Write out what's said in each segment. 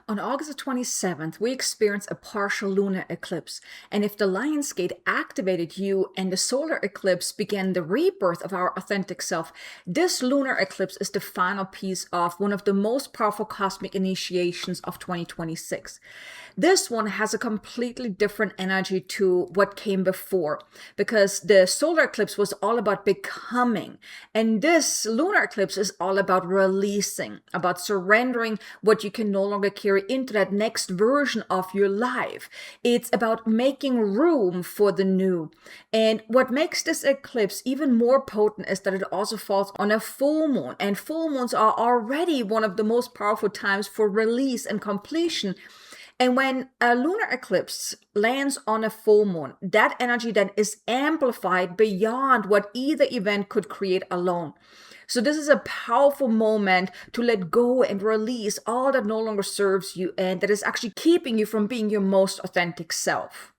On August the 27th, we experienced a partial lunar eclipse, and if the Lion's Gate activated you and the solar eclipse began the rebirth of our authentic self, this lunar eclipse is the final piece of one of the most powerful cosmic initiations of 2026. This one has a completely different energy to what came before, because the solar eclipse was all about becoming, and this lunar eclipse is all about releasing, about surrendering what you can no longer carry into that next version of your life. It's about making room for the new. And what makes this eclipse even more potent is that it also falls on a full moon, and full moons are already one of the most powerful times for release and completion. And when a lunar eclipse lands on a full moon, that energy then is amplified beyond what either event could create alone. So this is a powerful moment to let go and release all that no longer serves you and that is actually keeping you from being your most authentic self.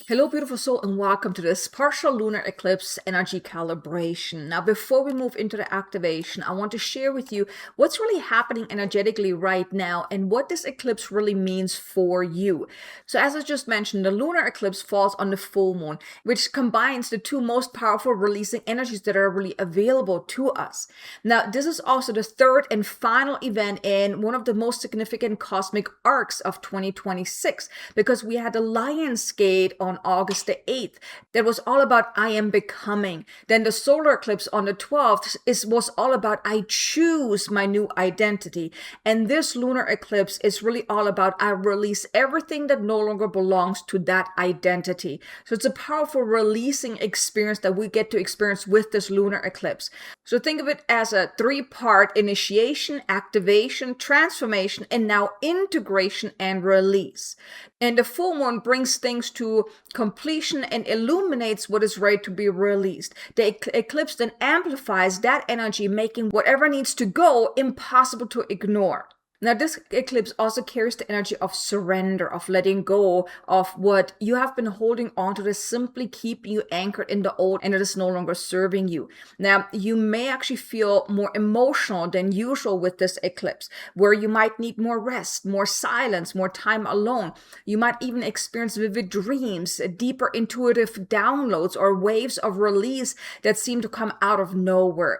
Hello, beautiful soul, and welcome to this partial lunar eclipse energy calibration. Now, before we move into the activation, I want to share with you what's really happening energetically right now and what this eclipse really means for you. So as I just mentioned, the lunar eclipse falls on the full moon, which combines the two most powerful releasing energies that are really available to us. Now, this is also the third and final event in one of the most significant cosmic arcs of 2026, because we had the Lion's Gate on August the 8th that was all about I am becoming. Then the solar eclipse on the 12th was all about I choose my new identity. And this lunar eclipse is really all about I release everything that no longer belongs to that identity. So it's a powerful releasing experience that we get to experience with this lunar eclipse. So think of it as a three-part initiation, activation, transformation, and now integration and release. And the full moon brings things to completion and illuminates what is ready to be released. The eclipse then amplifies that energy, making whatever needs to go impossible to ignore. Now, this eclipse also carries the energy of surrender, of letting go of what you have been holding on to, that's simply keeping you anchored in the old and it is no longer serving you. Now, you may actually feel more emotional than usual with this eclipse, where you might need more rest, more silence, more time alone. You might even experience vivid dreams, deeper intuitive downloads, or waves of release that seem to come out of nowhere.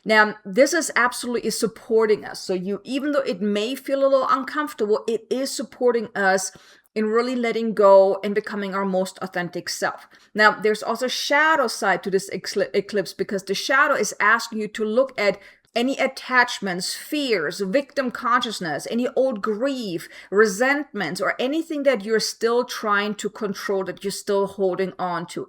Now, this is absolutely supporting us. So even though it may feel a little uncomfortable, it is supporting us in really letting go and becoming our most authentic self. Now, there's also a shadow side to this eclipse, because the shadow is asking you to look at any attachments, fears, victim consciousness, any old grief, resentments, or anything that you're still trying to control, that you're still holding on to.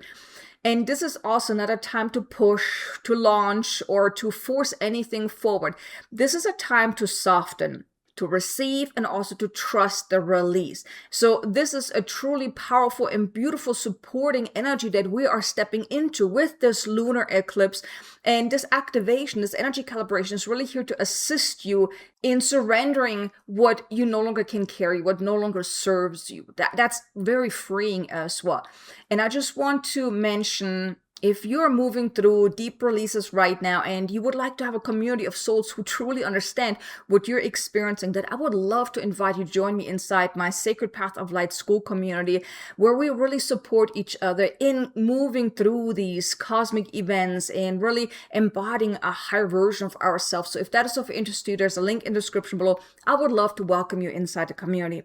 And this is also not a time to push, to launch, or to force anything forward. This is a time to soften, to receive, and also to trust the release. So this is a truly powerful and beautiful supporting energy that we are stepping into with this lunar eclipse. And this activation, this energy calibration, is really here to assist you in surrendering what you no longer can carry, what no longer serves you. That's very freeing as well. And I just want to mention, if you're moving through deep releases right now and you would like to have a community of souls who truly understand what you're experiencing, that I would love to invite you to join me inside my Sacred Path of Light school community, where we really support each other in moving through these cosmic events and really embodying a higher version of ourselves. So if that is of interest to you, there's a link in the description below. I would love to welcome you inside the community.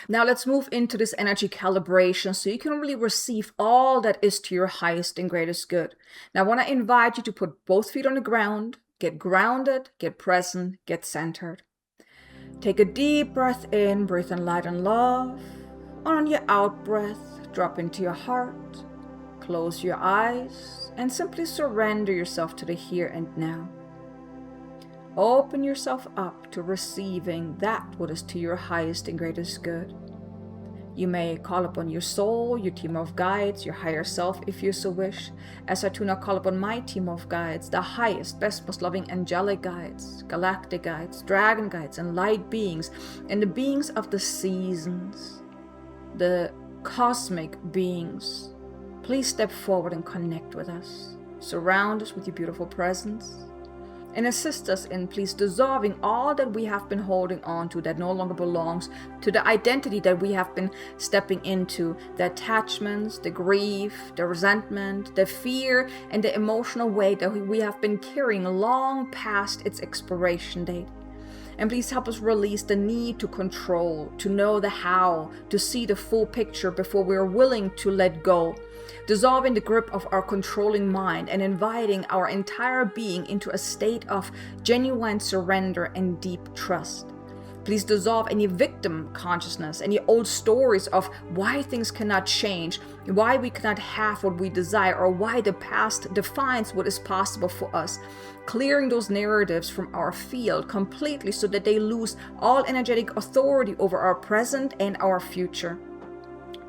Now let's move into this energy calibration so you can really receive all that is to your highest and greatest good. Now I want to invite you to put both feet on the ground, get grounded, get present, get centered. Take a deep breath in, breathe in light and love. On your out breath, drop into your heart, close your eyes, and simply surrender yourself to the here and now. Open yourself up to receiving that what is to your highest and greatest good. You may call upon your soul, your team of guides, your higher self if you so wish, as I too now call upon my team of guides, the highest, best, most loving angelic guides, galactic guides, dragon guides, and light beings, and the beings of the seasons, the cosmic beings. Please step forward and connect with us. Surround us with your beautiful presence. and assist us in, please, dissolving all that we have been holding on to that no longer belongs to the identity that we have been stepping into, the attachments, the grief, the resentment, the fear, and the emotional weight that we have been carrying long past its expiration date. And please help us release the need to control, to know the how, to see the full picture before we are willing to let go. Dissolving the grip of our controlling mind and inviting our entire being into a state of genuine surrender and deep trust. Please dissolve any victim consciousness, any old stories of why things cannot change, why we cannot have what we desire, or why the past defines what is possible for us. Clearing those narratives from our field completely so that they lose all energetic authority over our present and our future.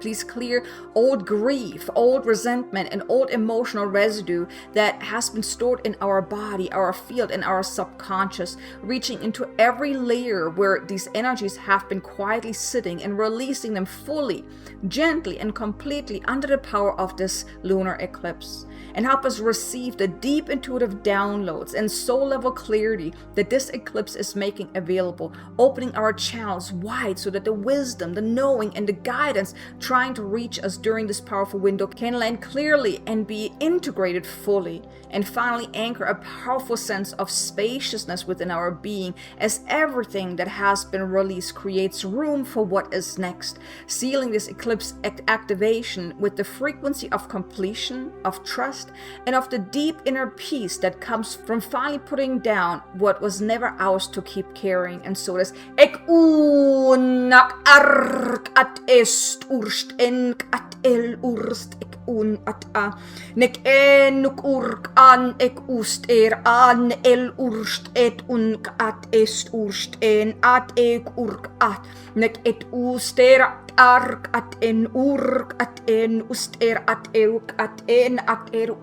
Please clear old grief, old resentment, and old emotional residue that has been stored in our body, our field, and our subconscious, reaching into every layer where these energies have been quietly sitting and releasing them fully, gently, and completely under the power of this lunar eclipse. And help us receive the deep intuitive downloads and soul level clarity that this eclipse is making available, opening our channels wide so that the wisdom, the knowing, and the guidance trying to reach us during this powerful window can land clearly and be integrated fully, and finally anchor a powerful sense of spaciousness within our being as everything that has been released creates room for what is next, sealing this eclipse activation with the frequency of completion, of trust, and of the deep inner peace that comes from finally putting down what was never ours to keep carrying. And so this ek unak ark at est urst enk at el urst ek un at a nek enuk urk an ek ust an el urst et unk at est urst en at ek urk at nek et uster ark at en urk at en uster at euk at en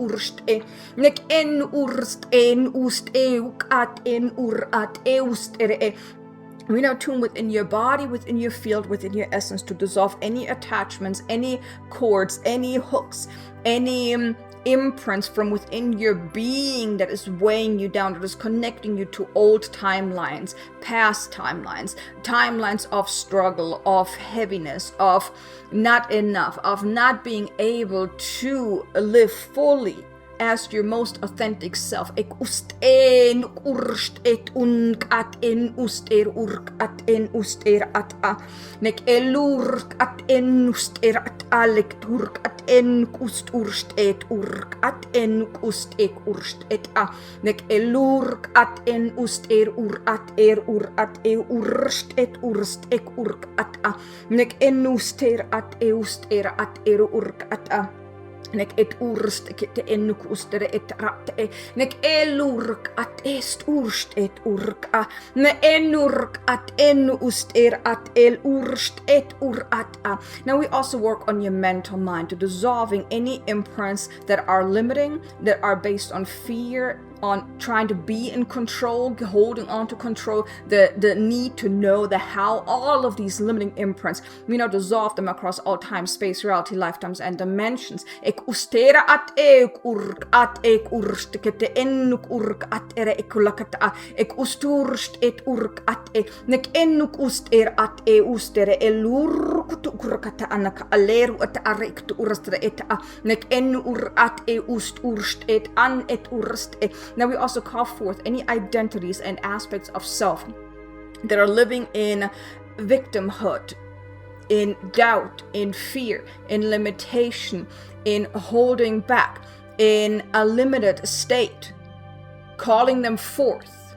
urst e nek en urst en ust euk at en ur at euster e. We now tune within your body, within your field, within your essence to dissolve any attachments, any cords, any hooks, any imprints from within your being that is weighing you down, that is connecting you to old timelines, past timelines, timelines of struggle, of heaviness, of not enough, of not being able to live fully as your most authentic self. Ek ust en urst et unk at en uster urk at en uster at a nek elurk at en uster at alek turk at en ust urst et urk at en ust ek urst et a nek elurk at en uster ur at e urst et urst ek urk at a nek en uster at e uster at urk at a nek et urst et enuk ustere et rat e nek elurk at est urst et urk a ne enurk at en uster at el urst et ur at a. Now we also work on your mental mind to dissolving any imprints that are limiting, that are based on fear, on trying to be in control, holding on to control, the need to know the how, all of these limiting imprints. We now dissolve them across all time, space, reality, lifetimes, and dimensions. Ek ustera at ek urk at ek urst kete ennuk urk at ere ekulakata ek usturst et urk at e nek ennuk uster at e ustere elurk tu urkata anak aleru at arek tu urastre et a nek ennu ur at e ust urst et an et urst e. Now we also call forth any identities and aspects of self that are living in victimhood, in doubt, in fear, in limitation, in holding back, in a limited state, calling them forth,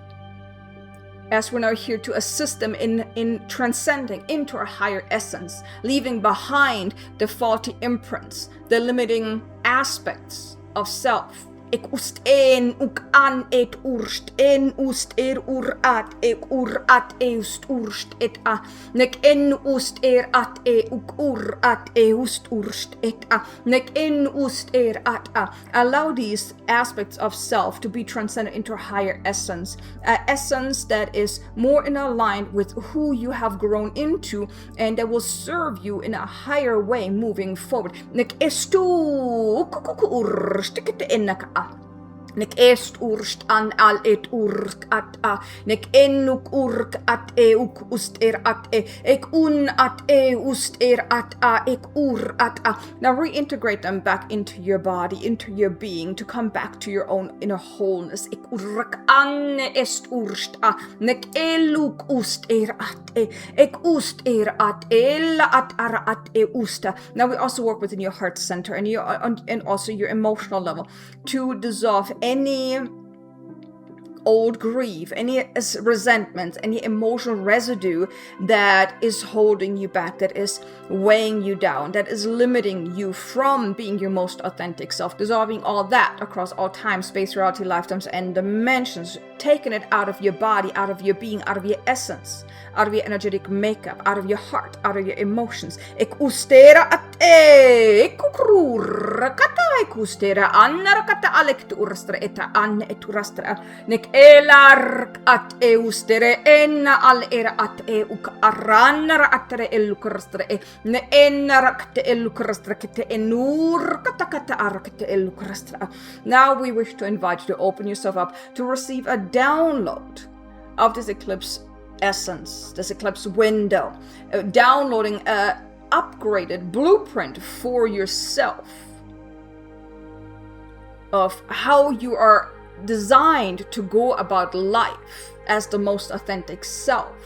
as we're now here to assist them in transcending into our higher essence, leaving behind the faulty imprints, the limiting aspects of self. Ek ust en uk an et urst en ust ur at ek ur at eust urst et a nek en ust at e uk ur at eust urst et a nek en ust at a. Allow these aspects of self to be transcended into a higher essence, an essence that is more in aligned with who you have grown into and that will serve you in a higher way moving forward. Nek estu urst enaka Nek est urst an al et urk at a. Nek ennuk urk at e uk ust at e. Ek un at e ust at a. Ek ur at a. Now reintegrate them back into your body, into your being, to come back to your own inner wholeness. Ek urk an est urst a. Nek eluk ust at e. Ek ust at ella at ara at e usta. Now we also work within your heart center and also your emotional level to dissolve any old grief, any resentment, any emotional residue that is holding you back, that is weighing you down, that is limiting you from being your most authentic self, dissolving all that across all time, space, reality, lifetimes, and dimensions, taking it out of your body, out of your being, out of your essence, out of your energetic makeup, out of your heart, out of your emotions. Ek ustera at ek kukrur kata ek ustera annar kata alek tu urastra eta an et urastra nek elark at e ustere enna al era at e uk arrannar atre elukrastra e ne ennar kate elukrastra kate enur kata kata arakate elukrastra. Now we wish to invite you to open yourself up to receive a download of this eclipse essence, this eclipse window, downloading a upgraded blueprint for yourself of how you are designed to go about life as the most authentic self,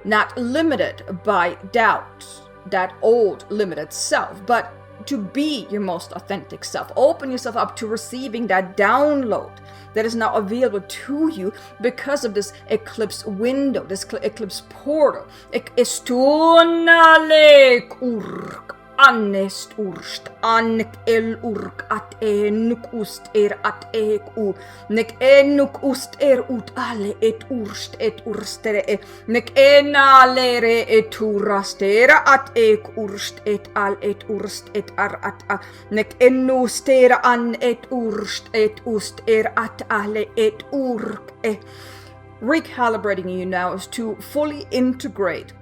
not limited by doubt, that old limited self, but to be your most authentic self. Open yourself up to receiving that download that is now available to you because of this eclipse window, this eclipse portal. Ek estonale urk annest urst annek el urk at enuk ust at eku nek enuk ust ut ale et urst et urstere nek enalere et urastera at ek urst et al et urst et ar at a nek ennustera an et urst et ust at ale et urk Recalibrating you now is to fully integrate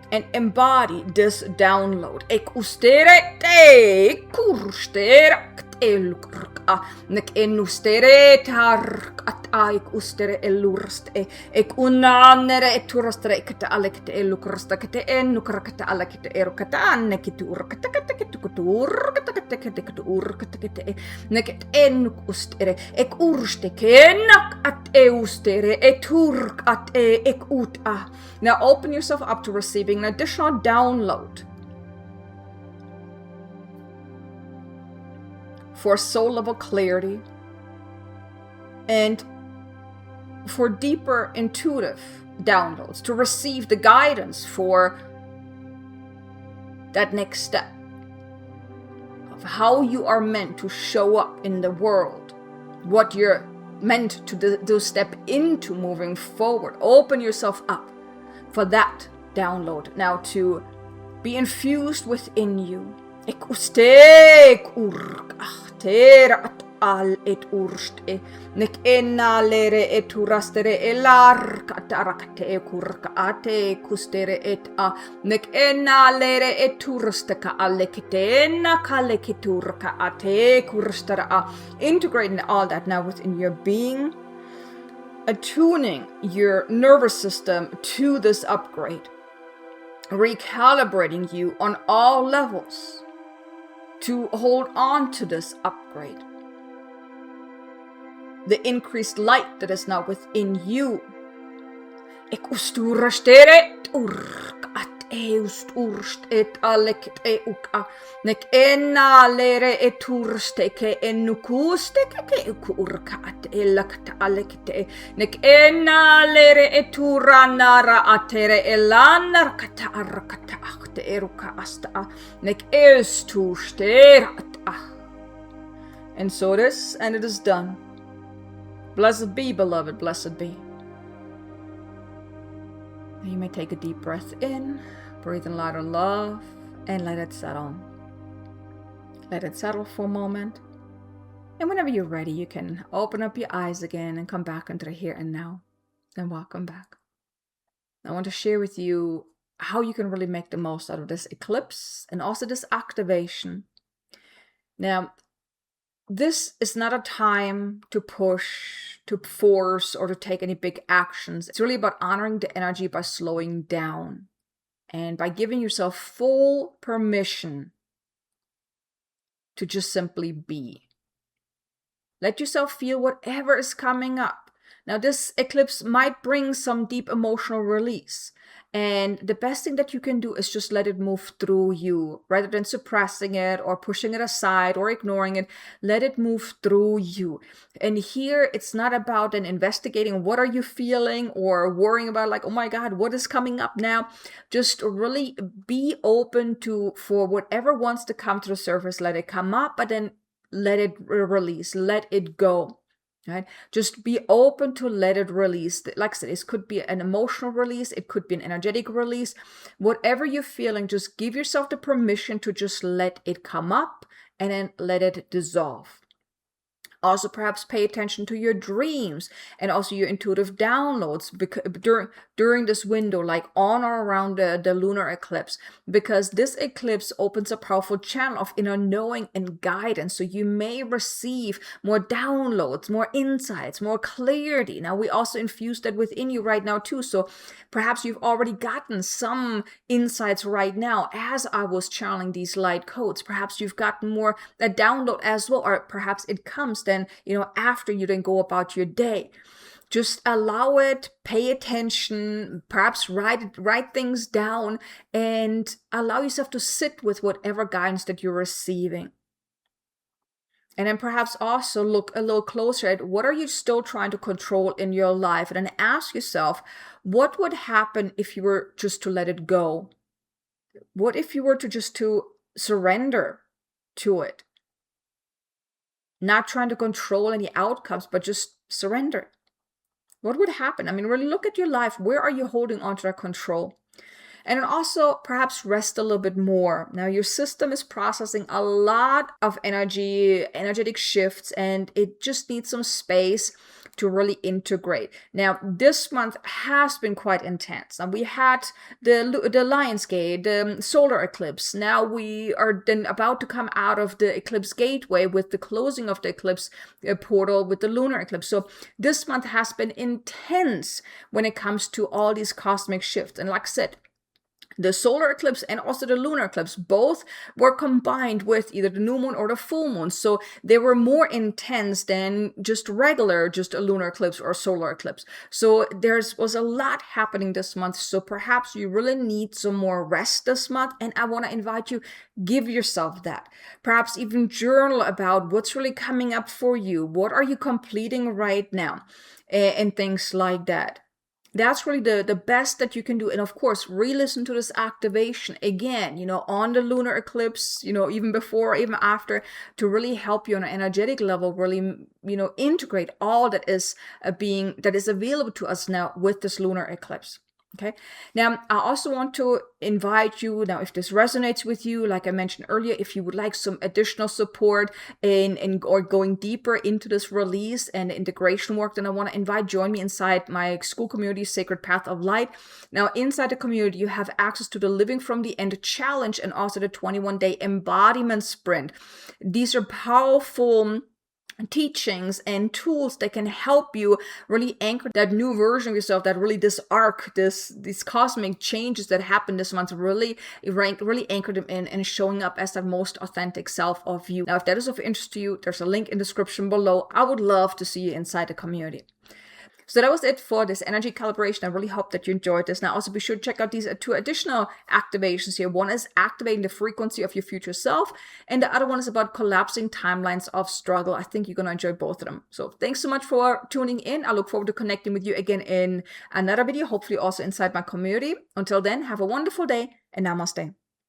and embody this download. Ek ustere te kurstere elurka nek enustere tark at aik ustere elurst ek unanere eturastere kete alekte elukrasta kete enukrakata alekte erukata annekitur kete kete kete kutur kete kete kete kutur kete kete nek enuk ustere ek urste kenak at eustere eturk at ek ut a. Now open yourself up to receiving an additional download for soul level clarity and for deeper intuitive downloads, to receive the guidance for that next step of how you are meant to show up in the world, what you're meant to do step into moving forward. Open yourself up for that download now to be infused within you. Ek ustek urk terat al et urst nek enalere et urastere elar katarakte kurka ate kustere et a nek enalere et ursteka alekitena kalekiturka ate kurstara a. Integrating all that now within your being, attuning your nervous system to this upgrade, recalibrating you on all levels to hold on to this upgrade, the increased light that is now within you. Ek usturastere urk at eust urst et alek euka nek enalere et urste ke enukuste ke urka at elakta alekte nek enalere et uranara atere elanar kata arakata akte eruka asta nek estusterat. And so it is, and it is done. Blessed be, beloved, blessed be. You may take a deep breath in, breathe in light of love, and let it settle. Let it settle for a moment. And whenever you're ready, you can open up your eyes again and come back into the here and now. Then welcome back. I want to share with you how you can really make the most out of this eclipse and also this activation. Now, this is not a time to push, to force, or to take any big actions. It's really about honoring the energy by slowing down and by giving yourself full permission to just simply be. Let yourself feel whatever is coming up. Now, this eclipse might bring some deep emotional release. And the best thing that you can do is just let it move through you rather than suppressing it or pushing it aside or ignoring it. Let it move through you. And here it's not about then investigating what are you feeling or worrying about like, oh my God, what is coming up now? Just really be open for whatever wants to come to the surface. Let it come up, but then let it release, let it go. Right? Just be open to let it release. Like I said, it could be an emotional release. It could be an energetic release. Whatever you're feeling, just give yourself the permission to just let it come up and then let it dissolve. Also, perhaps pay attention to your dreams and also your intuitive downloads during this window, like on or around the lunar eclipse, because this eclipse opens a powerful channel of inner knowing and guidance. So you may receive more downloads, more insights, more clarity. Now, we also infuse that within you right now too. So perhaps you've already gotten some insights right now as I was channeling these light codes. Perhaps you've gotten more a download as well, or perhaps it comes then, after you then go about your day. Just allow it, pay attention, perhaps write things down, and allow yourself to sit with whatever guidance that you're receiving. And then perhaps also look a little closer at what are you still trying to control in your life, and then ask yourself, what would happen if you were just to let it go? What if you were to surrender to it? Not trying to control any outcomes, but just surrender. What would happen? I mean, really look at your life. Where are you holding on to that control? And then also perhaps rest a little bit more. Now, your system is processing a lot of energetic shifts, and it just needs some space to really integrate. Now, this month has been quite intense. And we had the Lion's Gate, the solar eclipse. Now we are then about to come out of the eclipse gateway with the closing of the eclipse portal with the lunar eclipse. So this month has been intense when it comes to all these cosmic shifts. And like I said, the solar eclipse and also the lunar eclipse both were combined with either the new moon or the full moon. So they were more intense than just a lunar eclipse or solar eclipse. So was a lot happening this month. So perhaps you really need some more rest this month. And I want to invite you, give yourself that. Perhaps even journal about what's really coming up for you. What are you completing right now? And things like that. That's really the best that you can do. And of course, re-listen to this activation again, on the lunar eclipse, even before, even after, to really help you on an energetic level, really, integrate all that is available to us now with this lunar eclipse. Okay. Now, I also want to invite you now, if this resonates with you, like I mentioned earlier, if you would like some additional support or going deeper into this release and integration work, then I want to join me inside my school community, Sacred Path of Light. Now, inside the community, you have access to the Living from the End challenge and also the 21-day embodiment sprint. These are powerful teachings and tools that can help you really anchor that new version of yourself, that really this arc, these cosmic changes that happened this month, really anchor them in and showing up as that most authentic self of you. Now, if that is of interest to you, there's a link in the description below. I would love to see you inside the community. So that was it for this energy calibration. I really hope that you enjoyed this. Now, also be sure to check out these two additional activations here. One is activating the frequency of your future self, and the other one is about collapsing timelines of struggle. I think you're going to enjoy both of them. So thanks so much for tuning in. I look forward to connecting with you again in another video, hopefully also inside my community. Until then, have a wonderful day and namaste.